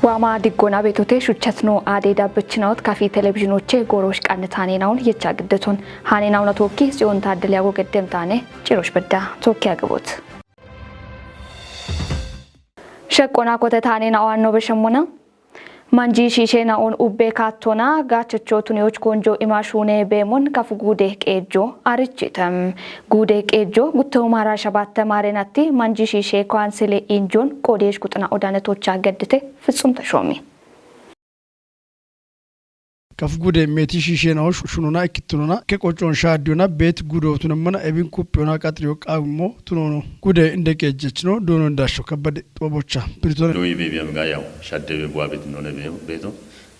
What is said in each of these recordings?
ዋማ ዲጎና ቤቶቴ ሹቸትኖ አዴዳ በችናውት ካፊ ቴሌቪዥኖቼ ጎሮሽ ቃንታኔ ናውን የቻግደቱን ሃኔናው ነቶኪ ሲዮን ታደል ያጎ ገደምታኔ ጭሮሽ በዳ ቶኪ ያግቦት ሸቆና ኮተታኔ ናዋን ነው በሸሙና ማንጂ ሺሼና ኦን ኡቤ ካቶና ጋቸቾቱኒዎች ኮንጆ ኢማሹኔ ቤሞን ካፉ ጉዴ ቄጆ አርጭተም ጉዴ ቄጆ ጉተው ማራ ሸባተ ማሬናቲ ማንጂ ሺሼ ኳንስሌ ኢንጆን ቆዴሽ ቁጥና ኦዳነቶች አገድቴ ፍጹም ተሾሚ ከፍ ጉዴ ሜቲ ሺሼናው ሹኑና እክቱና ከቆጮን ሻዲዮና ቤት ጉዶቱንመና ኤቢን ኩፕዮና ቀጥሪዮ ቃሞ ቱኖኖ ጉዴ እንደቀጀች ነው ዶኖ እንዳሽው ከበደ ጦቦቻ ፕሪቶሪ ሎይ ቤቢያም ጋያው ሻደበ ቧቤት ነው ነቤ ቤቶ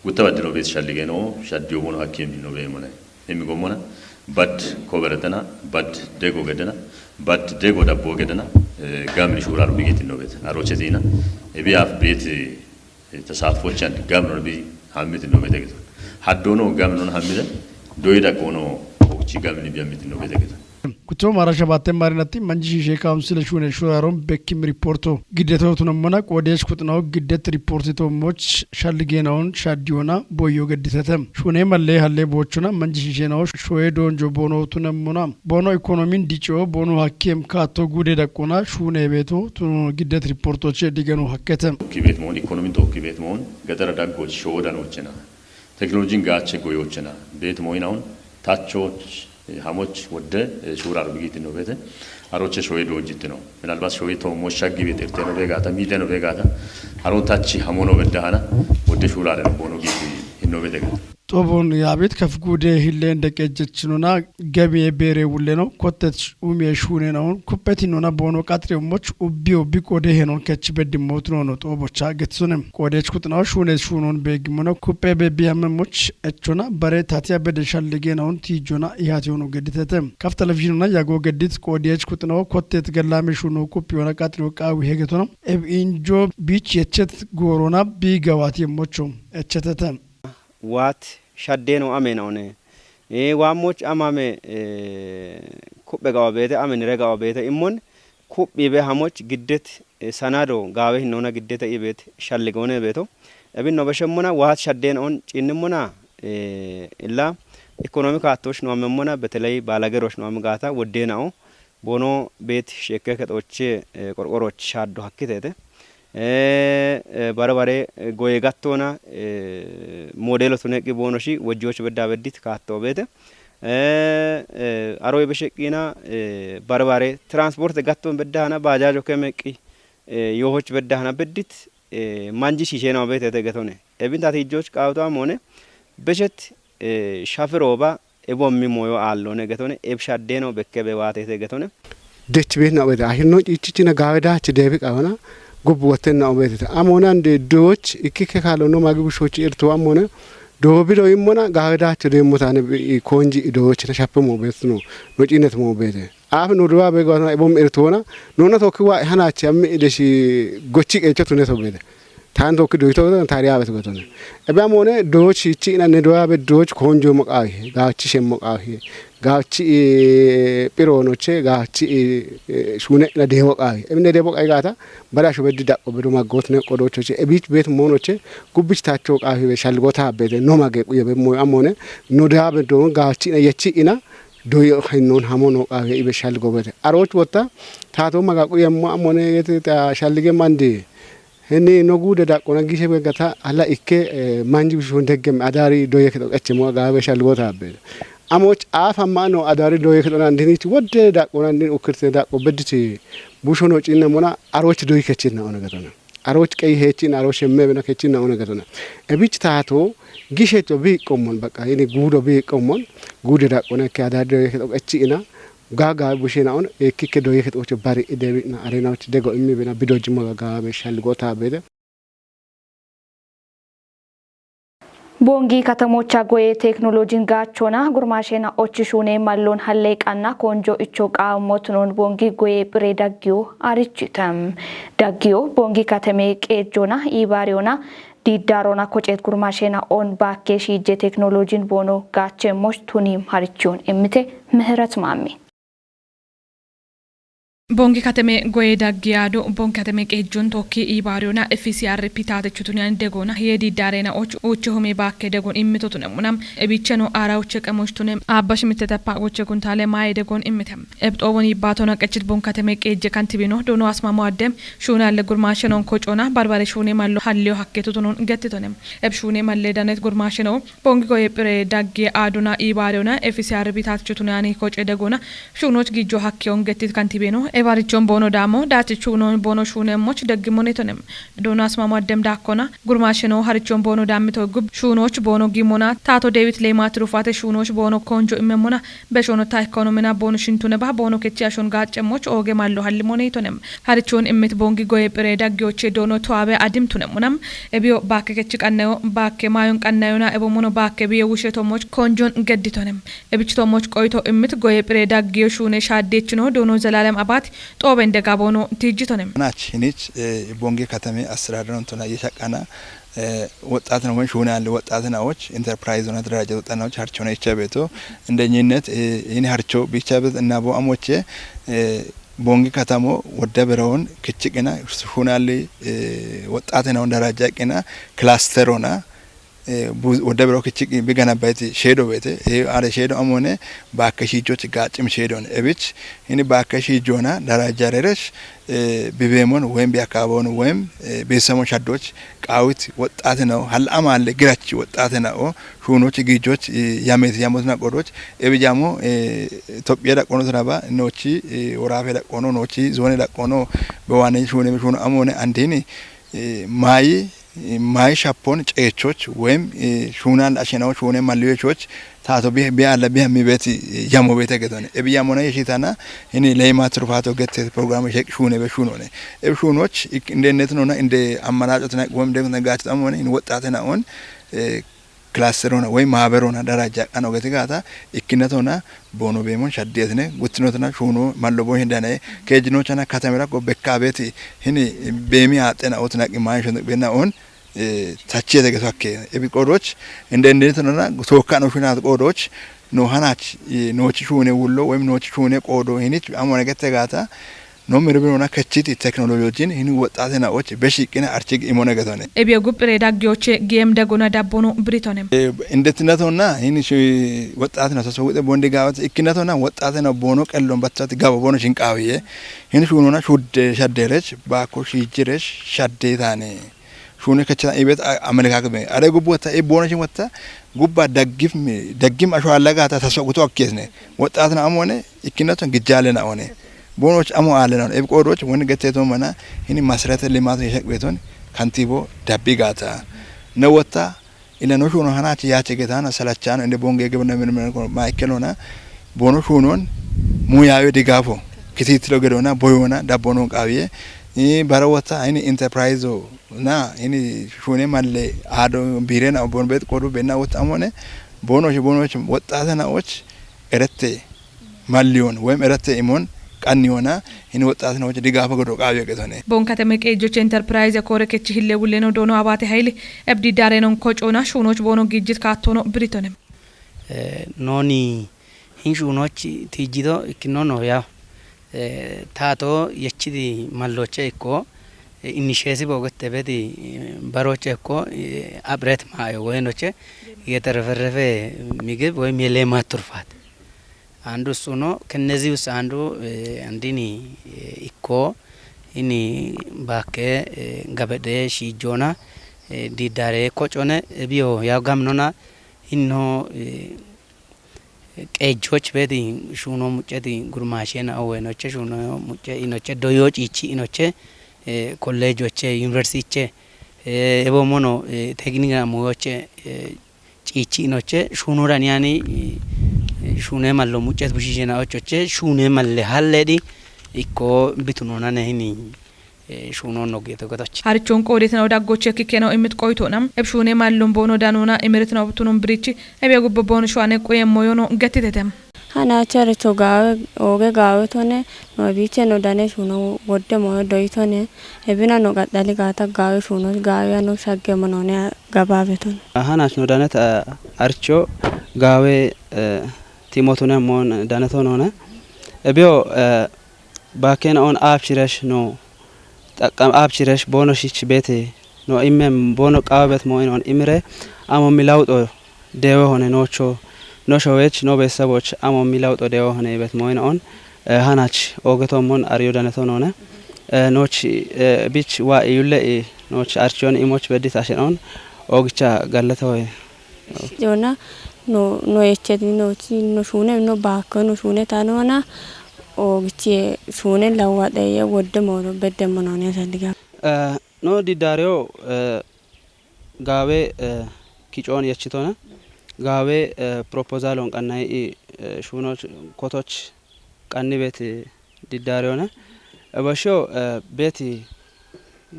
ጉተባድሎ ቤት ሻልገ ነው ሻዲዮ ሆኖ ሐኪም ነው በየሞና የሚጎሞና ባድ ኮበረተና ባድ ደጎ ገደና ባድ ደጎ ዳቦ ገደና ጋምሪ ሹራር ቢጌት ነው ቤት አሮቼ ዜና ኤቢያፍ ቤት ተሳትፎቻን ጋም ነው ቢ ሐሚት ነው ቤት ገዘ ሀዶኖ ጋምኖን ሐሚለ ዶይዳ ቆኖ ኦቺ ጋምኒ ቢያሚት ነው ቤተገታ ኩቶ ማራሻ ባተ ማሪናቲ መንጂ ሺሼ ካውንስል ሹኔ ሹራሮም በኪም ሪፖርቶ ግዴታውቱን መና ቆዴሽ ኩጥናው ግዴት ሪፖርቲቶ ሞች ሻልጌናውን ሻዲዮና ቦዮ ገዲተተም ሹኔ መለ ሀለ ቦቹና መንጂ ሺሼናው ሾዬ ዶንጆ ቦኖቱን መና ቦኖ ኢኮኖሚን ዲጮ ቦኖ ሐኪም ካቶ ጉዴ ደቆና ሹኔ ቤቶ ቱኑ ግዴት ሪፖርቶች ዲገኑ ሐከተም ኪቤት ሞን ኢኮኖሚን ቶ ኪቤት ሞን ገጠረ ዳጎች ሾዳኖችና ቴክኖሎጂን ጋቸ ጎዮችና ቤት ሞይናውን ታቾች ሐሞች ወደ ሹራር ቢጊት ነው ቤተ አሮቼ ሾይ ዶጅት ነው ምናልባት ሾይ ቶ ሞሻጊ ቤት እርቴ ነው በጋታ ሚደ ነው በጋታ አሮታቺ ሐሞኖ በዳሃና ወደ ሹራር ነው ቦኖ ጊዜ ነው ቤተ ጦቦን ያቤት ከፍ ጉዴ ሂሌ እንደቀጀችኑና ገቢ ቤሬ ውሌ ነው ኮተች ኡሜ ሹኔ ነው ኩበት ነውና ቦኖ ቃጥሬሞች ኡቢዮ ቢቆዴ ሄኖን ከች በድሞት ነው ጦቦቻ ገትሱንም ቆዴች ኩጥናው ሹኔ ሹኖን በግሞና ኩፔ በቢያመሞች እቾና በሬ ታቲያ በደሻል ለጌናው ቲጆና ይያት ሆኖ ገድተተም ከፍ ቴሌቪዥንና ያጎ ገድት ቆዴች ኩጥናው ኮተት ገላሜ ሹኖ ኩፒዮና ቃጥሬው ቃው ሄገቶ ነው ኢንጆ ቢች የቸት ጎሮና ቢገዋት የሞቹ እቸተተም ዋት ሻዴኖ አሜናውኔ ዋሞች አማሜ ኩበጋው ቤተ አሜን ረጋው ቤተ ኢሞን ኩብ ሐሞች ግደት ሰናዶ ጋዌ ነውና ግደተ ይቤት ሻልገውነ ቤቶ እብን ነው በሸሙና ዋት ሻዴኖን ጭንሙና ኢላ ኢኮኖሚክ አቶች ነው አመሙና በተለይ ባላገሮች ነው አምጋታ ወዴናው ቦኖ ቤት ሸከከጦች ቆርቆሮች ሻዶ ሐክተተ ባረባሬ ጎየጋቶና ሞዴሎ ቱነቂ ቦኖሺ ወጆች በዳበዲት ካቶ ቤተ አሮይ በሸቂና ባረባሬ ትራንስፖርት ጋቶን በዳና ባጃጆ ከመቂ የሆች በዳና በዲት ማንጂ ሺሼናው ቤተ ተገቶነ እብንታ ትጆች ቃውቷም ሆነ በሸት ሻፍሮባ ኤቦሚ ሞዮ አሎ ነገቶነ ኤብሻዴ ነው በከበ ዋቴ ተገቶነ ደች ቤት ነው ቤተ አይኖ ጭጭጭና ጋወዳች ደብቃውና ጉብ ወተና ኦቤት አሞና እንደ ዶች ኢኪከ ካለው ነው ማግቡሾች እርቶ አሞና ዶቢሎ ይሞና ጋዳች ደሞታነ ኮንጂ ዶች ተሻፈሙ ቤት ነው ኖጪነት ሞ ቤት አፍ ነው ዶባ በጋና ኢቦም እርቶና ኖና ተወክዋ ሃናች ያም እደሽ ጎቺ ቀጨቱ ነው ተቤት ታንቶ ክዶይቶ ታሪያ ቤት ጎቶነ እባም ሆነ ዶች ይቺና ነዶያ ቤት ዶች ኮንጆ መቃዊ ጋቺ ሸመቃዊ ጋቺ ጲሮኖቼ ጋቺ ሹኔ ለደወቃዊ እብነ ደወቃይ ጋታ በራሹ በድዳ ቆበዶ ማጎት ነው ቆዶቾቼ እቢች ቤት ሞኖቼ ጉብች ታቸው ቃፊ በሻልጎታ ቤት ነው ማገ የበሞ አሞነ ኖዳ ቤት ዶ ጋቺ የቺ ኢና ዶዮ ኸይኖን ሐሞኖ ቃፊ ይበሻል ጎበደ አሮች ወጣ ታቶ ማጋቁ የሞ አሞነ የታ ሻልገ ማንዲ እኔ ነጉ ደዳቆና ጊዜ በጋታ አላ ኢኬ ማንጂ ቢሾን ደገም አዳሪ ዶየ ከጠቀች ሞ ጋበ ሻልጎታ ቤት አሞች አፋማ ነው አዳሪ ዶይ ከዶና እንዲኒት ወደ ዳቆና እንዲን ኦክርተ ዳቆ በድቲ ቡሾኖ ጪና ሞና አሮች ዶይ ከቺና ኦነ ገቶና አሮች ቀይ ሄቺና አሮች የመበና ከቺና ኦነ ገቶና እቢች ታቶ ጊሼቶ ቢቆሞን በቃ እኔ ጉዶ ቢቆሞን ጉዶ ዳቆና ከአዳሪ ዶይ ከጠቀቺና ጋጋ ቡሽና ኦነ እኪከ ዶይ ከጠቆች ባሪ ደቢና አሬናዎች ደጎ እሚበና ቢዶጅ ሞጋ በሻል ጎታ በደ ቦንጊ ከተሞቻ ጎዬ ቴክኖሎጂን ጋቾና ጉርማሼና ኦችሹኔ ማሎን ሀሌቃና ኮንጆ እቾቃ ሞትኖን ቦንጊ ጎዬ ብሬ ዳጊዮ አርችተም ዳጊዮ ቦንጊ ከተሜ ቄጆና ኢባሪዮና ዲዳሮና ኮጨት ጉርማሼና ኦን ባኬሺ ጄ ቴክኖሎጂን ቦኖ ጋቼ ሞች ቱኒም ሀርቾን እምቴ ምህረት ማሚ Bongi katame goye daggiado bongi katame qejjon tokki ibariona FCR pitate chutunya degona yedi darena ochu home bakke degon immitotu namunam ebicheno arawche qamochtune abash mittetepa oche kuntale maye degon immitem ebxobon ibatona qechit bongi katame qejje kantibino dono asmamo adem shuna le gurmashenon kochona barbare shune mallo hallio hakketutunun gettitonem ebshune malle danet gurmasheno bongi goye pre daggi aduna ibariona FCR pitate chutunya ni koche degona shunoch gijjo hakkion gettit kantibino evarichon bono damo datichuno bono shune moch degimonetonem donas mamadem dakona gurmasheno harichon bono damito gub shunoch bono gimona tato david lemat rufate shunoch bono konjo imemona beshono ta ekonomina bono shintune ba bono ketchashon gachemoch oge mallo hallimonetonem harichon immit bongi goye pere daggioche dono toabe adimtunemunam ebio bakke ketchiqanneyo bakke mayon qannayona ebo mono bakke biye wusheto moch konjon gedditonem ebichto moch qoyto immit goye pere daggio shune shaddechino dono zalalem abat ጦበ እንደጋቦኖ ትጅቶንም ናች ሂኒች ቦንጌ ከተሜ አስተዳደሩን ተና የሻቃና ወጣት ነው ወይ ሹና ያለ ወጣት ናዎች ኢንተርፕራይዝ ነው ደረጃ ወጣናዎች ሀርቾ ነው ይቻበቶ እንደኝነት ይሄን ሀርቾ ቢቻበት እና ቦአሞቼ ቦንጌ ከተሞ ወደበረውን ክጭቅና ሹና ያለ ወጣት ነው ደረጃ ቅና ክላስተሮና ወደበረው ክጭቅ ቢገናባይት ሼዶ ቤት አለ ሼዶ አሞነ ባከሺጆች ጋጭም ሼዶን እብች እኔ ባከሺጆና ደረጃ ረረሽ ቢቤሞን ወይም ቢያካባውን ወይም ቤተሰቦች ሻዶች ቃዊት ወጣት ነው ሀልአማ አለ ግራች ወጣት ነው ሹኖች ግጆች ያሞትና ቆዶች እብጃሞ ኢትዮጵያ ዳቆኖ ተራባ ኖቺ ወራፌ ዳቆኖ ኖቺ ዞኔ ዳቆኖ በዋነኝ ሹነ አሞነ አንዴኒ ማይ ሻፖን ጨቾች ወይም ሹናን አሸናዎች ሆነ ማልዮቾች ታቶ ቢያለ ቢያሚበት ያሞ ቤተ ገተነ እብያሞና የሽታና እኔ ለይማት ሩፋቶ ገተ ፕሮግራም ሸቅ ሹነ በሹኖ ነው እብሹኖች እንደነት ነውና እንደ አማራጭና ወይም ደግሞ ነጋጭታም ሆነ ወጣተና ሆነ ክላስተሮና ወይ ማህበሮና ደረጃ ቀነው ገተጋታ እክነቶና ቦኖ ቤሞን ሻዴትነ ጉትኖትና ሹኖ ማለቦ ሄዳነ ከጅኖቻና ከተመራ በካቤት ህኒ ቤሚ አጠና ኦትና ቅማሽን በናውን ታቼ ተገታከ እቢቆዶች እንደነተና ቶካ ነው ሹናት ቆዶች ኖሃናች ኖች ሹኔ ውሎ ወይም ኖች ሹኔ ቆዶ ህኒች አሞነ ገተጋታ ነው ምርብሮና ከቺት ቴክኖሎጂን ህኒ ወጣተናዎች በሽቅና አርቺግ ኢሞነ ገተነ እቢዮ ጉፕሬ ዳጊዮች ጌም ደጎና ዳቦኖ ብሪቶንም እንደትነቶና ህኒ ወጣተና ተሰውደ ቦንዲ ጋවත් እክነቶና ወጣተና ቦኖ ቀሎን ባታት ጋቦ ቦኖ ሽንቃዊየ ህኒ ሹኖና ሹድ ሻደረች ባኮ ሽጅረሽ ሻዴታኔ ሹኔ ከቻ ኢቤት አመለካከት አረ ጉቦታ ኢቦነሽን ወጣ ጉባ ደግም አሽዋላጋታ ተሰውቶ አከስነ ወጣተና አሞነ እክነቶን ግጃለና ሆነ ቦኖች አሞ አለና ኤብቆዶች ወን ገተቶ ማና እኒ ማስራተ ልማት የሸቅ ቤቶን ካንቲቦ ዳቢጋታ ነወጣ ኢለኖሽ ሆኖ ሀናች ያቸ ገታና ሰላቻን እንደ ቦንጌ ግብነ ምን ማይከሎና ቦኖሽ ሆኖን ሙያዊ ድጋፎ ክትትሎ ገዶና ቦዮና ዳቦኖን ቃቢየ ባረወታ እኒ ኢንተርፕራይዞ ና እኒ ሹኔ ማለ አዶ ቢሬና ቦን ቤት ቆዱ በና ወጣም ሆነ ቦኖች ወጣተናዎች እረቴ ማሊዮን ወይም እረቴ ኢሞን ቃኒዮና እኒ ወጣተናዎች ድጋፎ ገዶ ቃቢየ ገተነ ቦን ከተመ ቀጆች ኢንተርፕራይዝ ኮረከች ሂለ ውለኖ ዶኖ አባቴ ኃይል እብዲ ዳሬኖን ኮጮና ሹኖች ቦኖ ግጅት ካቶኖ ብሪቶንም ኖኒ ሂንሹኖች ቲጂዶ ኢክኖኖ ያ ታቶ የቺዲ ማሎቼ እኮ ኢኒሼቲቭ ወገተ በዲ ባሮቼ እኮ አብረት ማዮ ወይኖቼ የተረፈረፈ ምግብ ወይም የሌማት ትርፋት አንዱ እሱ ነው ከነዚህ ውስጥ አንዱ አንዲኒ እኮ ኢኒ ባከ ገበደ ሺጆና ዲዳሬ ኮጮነ ቢዮ ያጋምኖና ኢኖ ቀጆች በዲ ሹኖ ሙጨዲ ጉርማሼና አወኖቼ ሹኖ ሙጨ ኢኖቼ ዶዮጭ ይቺ ኢኖቼ ኮሌጆቼ ዩኒቨርሲቲቼ ኤቦሞኖ ቴክኒካ ሙዮቼ ጪቺ ኢኖቼ ሹኖራን ያኒ ሹኔ ማሎ ሙጨት ቡሺሼና ኦቾቼ ሹኔ ማለ ሀለዲ ኢኮ ቢቱኖና ነሂኒ ሹኖ ነው ገተገታች አርቾን ቆዴት ነው ዳጎቼ ከከነው እምት ቆይቶናም እብሹኔ ማሎም ቦኖ ዳኖና እምርት ነው ብቱኖም ብሪቺ እቤ ጉብ ቦኖ ሹአኔ ቆየም ሞዮኖ ገትተተም ሀናቸር ቶጋው ኦገ ጋውቶነ ኖቢቼ ነው ዳኔ ሹኖ ወደ ሞ ዶይቶነ እብና ነው ቀጣሊ ጋታ ጋው ሹኖ ጋውያ ነው ሻገመ ነው ጋባበቶን ሀናች ነው ዳነት አርቾ ጋዌ ቲሞቶና ሞን ዳነቶ ነውና እቢዮ ባከና ኦን አብሽረሽ ነው ጠቀም አብሽረሽ ቦኖሽች ቤቴ ነው ኢሜም ቦኖ ቃበት ሞይን ኦን ኢምሬ አሞ ሚላውጦ ደወ ሆነ ኖቾ ኖሾዌች ኖ ቤተሰቦች አሞ ሚላውጦ ደወ ሆነ ቤት ሞይን ኦን ሃናች ኦገቶሞን አሪዮ ዳነቶ ሆነ ኖች ቢች ዋ ይለ ኖች አርቾን ኢሞች በዲት አሽኖን ኦግቻ ጋለተው ጆና no echeti no shune no baako no shune tanona ogchi shune lawade ye wodde mono bedde mono ne sandiga no di dario gawe kichon yechitona gawe proposal on kanai shuno kotoch kanni bet di dario na basho beti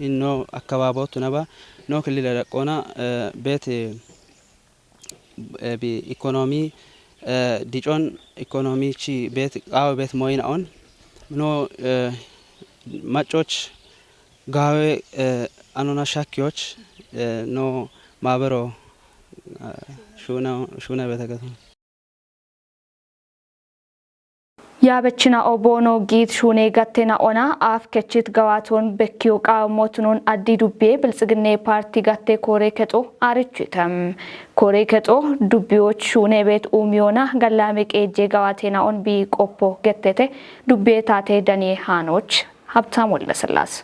inno akababot naba no kelile qona beti bi economy dijon economy chi bet qaw bet moyna on no machoch gawe anona shakyoch no mabero shuna betagato ያበችና ኦቦኖ ጊት ሹኔ ጋቴና ኦና አፍ ከችት ገዋቶን በኪዮ ቃሞቱን አዲ ዱቤ ብልጽግና ፓርቲ ጋቴ ኮሬ ከጦ አርቹተም ኮሬ ከጦ ዱቤዎች ሹኔ ቤት ኡሚዮና ገላሜ ቄጄ ገዋቴና ኦን ቢ ቆፖ ገቴቴ ዱቤ ታቴ ደኔ ሃኖች ሀብታም ወለስላስ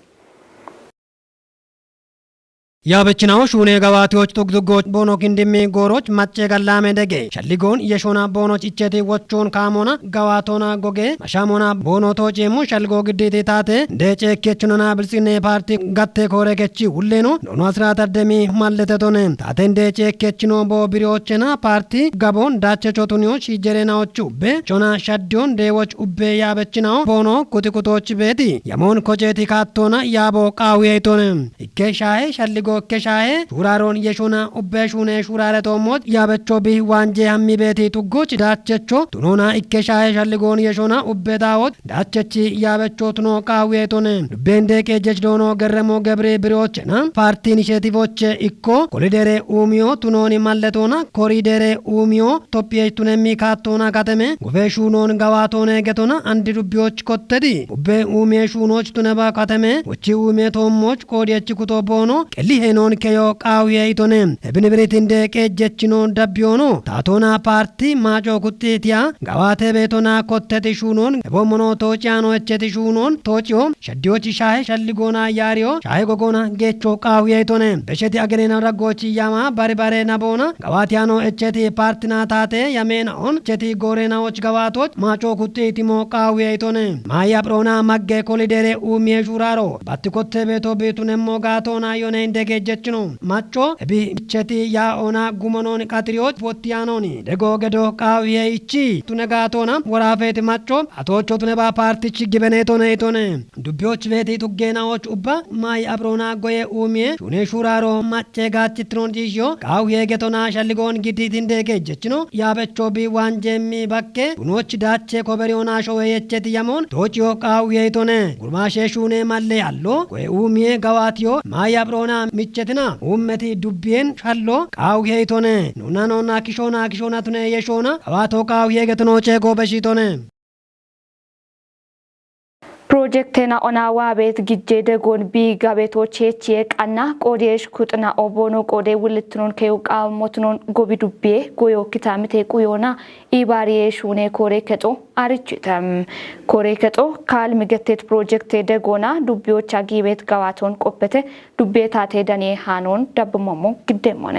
ያበችናው ሹኔ ገዋቲዎች ቱግቱጎች ቦኖክ እንደሚ ጎሮች ማጨ ገላሜ ደጌ ሸሊጎን የሾና ቦኖች እጨቴ ወቾን ካሞና ገዋቶና ጎጌ ማሻሞና ቦኖቶች የሙ ሸልጎ ግዴቴ ታቴ ደጨኬችኖና ብልጽግና ፓርቲ ጋቴ ኮረገቺ ሁሌኖ ኖኖ አስራት አደሚ ማለተቶነ ታቴ ደጨኬችኖ ቦቢሮችና ፓርቲ ጋቦን ዳቸቾቱኒዎች ይጀሬናዎቹ በቾና ሻዲዮን ደዎች ኡቤ ያበችናው ቦኖ ኩቲኩቶች ቤቲ የሞን ኮቼቲ ካቶና ያቦ ቃዊይቶነ ኢኬሻይ ሸልጎ ከሻዬ ሹራሮን የሹና ኡበሹኔ ሹራረ ቶሞት ያበቾ ቢ ዋንጄ ሀሚ ቤቲ ቱጎች ዳቸቾ ቱኖና ኢከሻዬ ሸልጎን የሹና ኡበታዎት ዳቸቺ ያበቾ ቱኖ ቃዊቶነ ዱቤንዴ ቄጀች ዶኖ ገረሞ ገብሬ ብሮችና ፓርቲ ኢኒሼቲቮች ኢኮ ኮሪደሬ ኡሚዮ ቱኖኒ ማለቶና ኮሪደሬ ኡሚዮ ቶፒዬ ቱነሚ ካቶና ካተሜ ጉፌ ሹኖን ገዋቶነ ገቶና አንድ ዱቢዎች ኮተዲ ኡቤ ኡሜ ሹኖች ቱነባ ካተሜ ወቺ ኡሜ ቶሞች ኮዲየች ኩቶ ቦኖ ቀሊ ሄኖን ከዮ ቃዊይቶነ ብንብሪትንደ ቄጀችኖ ዳቢዮኖ ታቶና ፓርቲ ማጮ ኩቲቲያ ገዋቴ ቤቶና ኮተቲ ሹኖን ቦሞኖ ቶጫኖ እቸቲ ሹኖን ቶጪዮ ሸዲዮች ሻይ ሸልጎና ያሪዮ ሻይ ጎጎና ጌቾ ቃዊይቶነ በሸቲ አገሬና ረጎች ያማ ባሪባሬ ናቦና ገዋቲያኖ እቸቲ ፓርቲና ታቴ ያሜናውን እቸቲ ጎሬናዎች ገዋቶች ማጮ ኩቲቲሞ ቃዊይቶነ ማያ ብሮና ማገ ኮሊደሬ ኡሜ ሹራሮ ባትኮቴ ቤቶ ቤቱነሞ ጋቶና ዮነ እንደገ ጀችኖ ማቾ ቢቸቲ ያኦና ጉመኖን ካትሪዮች ፖቲያኖኒ ደጎ ገዶ ቃዊዬ ይቺ ቱነጋቶና ወራፌት ማቾ አቶቾ ቱነባ ፓርቲች ግበኔቶነ ኢቶነ ዱቢዎች ቤቲ ቱጌናዎች ኡባ ማይ አብሮና ጎዬ ኡሜ ሹኔ ሹራሮ ማቼ ጋችትሮን ጂዮ ቃዊዬ ገቶና ሸልጎን ግዲት እንደገ ጀችኖ ያበቾ ቢ ዋንጀሚ ባኬ ቡኖች ዳቼ ኮበሪዮና ሾዌየቸት ያሞን ቶቺዮ ቃዊዬ ኢቶነ ጉርማሼ ሹኔ ማለ ያሎ ጎዬ ኡሜ ገዋቲዮ ማይ አብሮና ሚቸትና ኡመቲ ዱቢን ሻሎ ቃውዬ ኢቶነ ኑና ኖና ኪሾና ቱነ የሾና አዋቶ ቃውዬ ገትኖቼ ጎበሺቶነ ፕሮጀክቴና ኦናዋ ቤት ግጄ ደጎን ቢ ጋቤቶች የቃና ቆዴሽ ኩጥና ኦቦኖ ቆዴ ውልትኖን ከዩቃ ሞትኖን ጎቢ ዱቤ ጎዮ ኪታምቴ ቁዮና ኢባሪዬ ሹኔ ኮሬ ከጦ አርችተም ኮሬ ከጦ ካል ምገቴት ፕሮጀክቴ ደጎና ዱቢዎች አጊ ቤት ጋዋቶን ቆበተ ዱቤ ታቴ ደኔ ሃኖን ዳብሞሞ ግደሞነ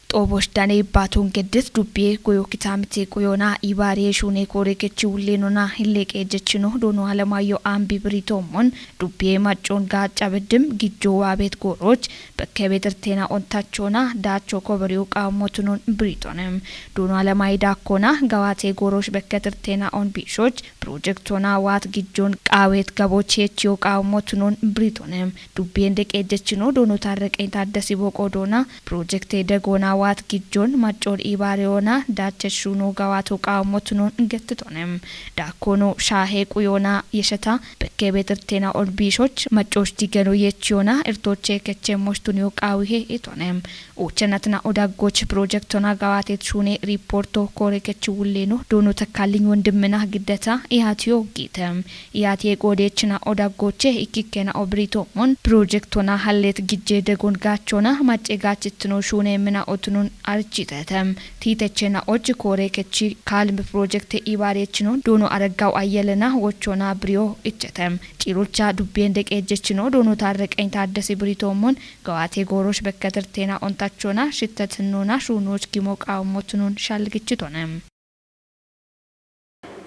ጦቦሽ ዳኔ ባቶን ገደት ዱቤ ጎዮ ኪታምቴ ቆዮና ኢባሪ ሹኔ ኮሬከቺ ውሌኖና ሂሌቄ ጀችኖ ዶኖ አለማዮ አምቢ ብሪቶሞን ዱቤ ማጮን ጋጫ በድም ጊጆ ዋቤት ጎሮች በከቤትርቴና ኦንታቾና ዳቾ ኮበሪው ቃሞቱኖን ብሪቶንም ዶኖ አለማይ ዳኮና ጋዋቴ ጎሮች በከትርቴና ኦን ቢሾች ፕሮጀክቶና ዋት ጊጆን ቃዌት ገቦች የቺዮ ቃሞቱኖን ብሪቶንም ዱቤ እንደቄ ጀችኖ ዶኖ ታረቀኝ ታደሲ ቦቆዶና ፕሮጀክቴ ደጎና gawat gidjon machor ibariona dacheshuno gawato qaamotun ngettitonem dakono shahe quyona yeshata bekebetertena olbishoch machoch digeno yechona irtoche kechemostunyo qawihe itonem uchenatna odagoch projectona gawatet shune reporto kore kechuuleno dono takalኝ ወንድምና ግደታ ኢሃቲዮ ጊተም ኢሃቲየ ጎዴችና ኦዳጎቼ ኢኪከና ኦብሪቶ ሞን ፕሮጀክቶና ሀሌት ግጄ ደጎን ጋቾና ማጨጋችትኖ ሹኔ ምና ኦትኑን አርቺተተም ቲተቸና ኦጅ ኮሬ ከቺ ካልም ፕሮጀክት ኢባሬችኖ ዶኖ አረጋው አየለና ወቾና ብሪዮ እጨተም ጪሮቻ ዱቤን ደቀጀችኖ ዶኖ ታረቀኝ ታደሰ ብሪቶ ሞን ገዋቴ ጎሮሽ በከተርቴና ኦንታቾና ሽተትኖና ሹኖች ጊሞቃው ሞትኑን ሻልግችቶነም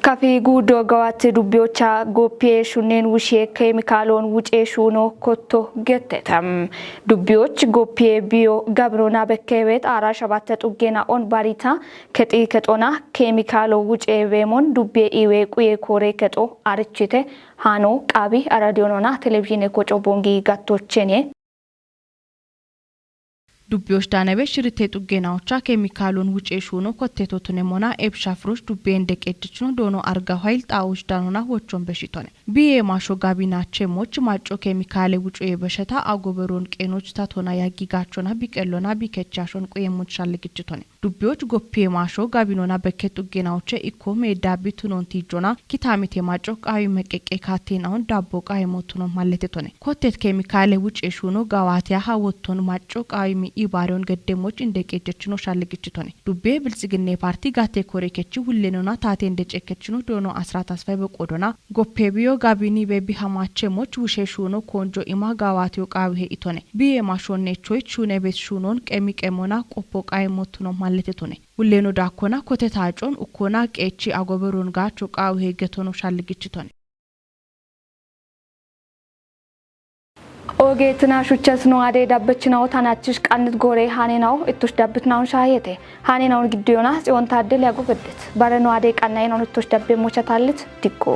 kafi gudo gawate dubbiocha gopie shunen wushe chemicalon wuce shuno kotto gettetam dubbioch gopie bio gabrona bekebet ara shabatte tugena on barita keti ketona chemicalo wuce vemon dubbe iwe kuye kore keto archite hano qabi radionona television kocho bongi gattochene ዱቢዎች ዳነበ ሽርቴ ጡገናዎቻ ኬሚካሉን ውጪ ሹኖ ኮቴቶቱን ሞና ኤብሻፍሮሽ ዱቤ እንደቀድችኑ ዶኖ አርጋ ኃይል ጣውሽ ዳኑና ወቾን በሽቶነ ቢኤ ማሾ ጋቢናቸ ሞች ማጮ ኬሚካሌ ውጪ የበሽታ አጎበሮን ቄኖች ታቶና ያጊጋቾና ቢቀሎና ቢከቻሾን ቆየሙት ሻልግጭቶነ ዱቢዎች ጎፔ ማሾ ጋቢኖና በከቱ ጡገናዎቸ ኢኮ ሜዳቢ ቱኖን ቲጆና ኪታሚቴ ማጮ ቃዊ መቀቀ ካቴናውን ዳቦ ቃይ ሞቱኖ ማለቴቶነ ኮቴት ኬሚካሌ ውጪ ሹኖ ጋዋቲያ ሀወቶን ማጮ ቃዊ ኢባሪዮን ገደሞች እንደቀጀችኖ ሻልግጭቶነ ዱቤ ብልጽግኔ ፓርቲ ጋቴ ኮሬከቺ ሁሌኖና ታቴ እንደጨከችኖ ዶኖ አስራት አስፋይ በቆዶና ጎፔቢዮ ጋቢኒ ቤቢ ሀማቸሞች ውሸሹኖ ኮንጆ ኢማ ጋዋቲዮ ቃዊሄ ኢቶነ ቢኤ ማሾኔቾች ሹኔ ቤት ሹኖን ቀሚቀሞና ቆፖ ቃይ ሞቱኖ ማለቴቶነ ሁሌኖ ዳኮና ኮቴታጮን ኡኮና ቄቺ አጎበሮን ጋቾ ቃዊሄ ገቶኖ ሻልግጭቶነ ogeetina shuchasno ade dabbachinaw tanachis qannit gore haninaw ittush dabbitnaw shayete haninaw giddiyona sion taddel yagogedet bareno ade qannaynon ittush dabbe mochatalit dikko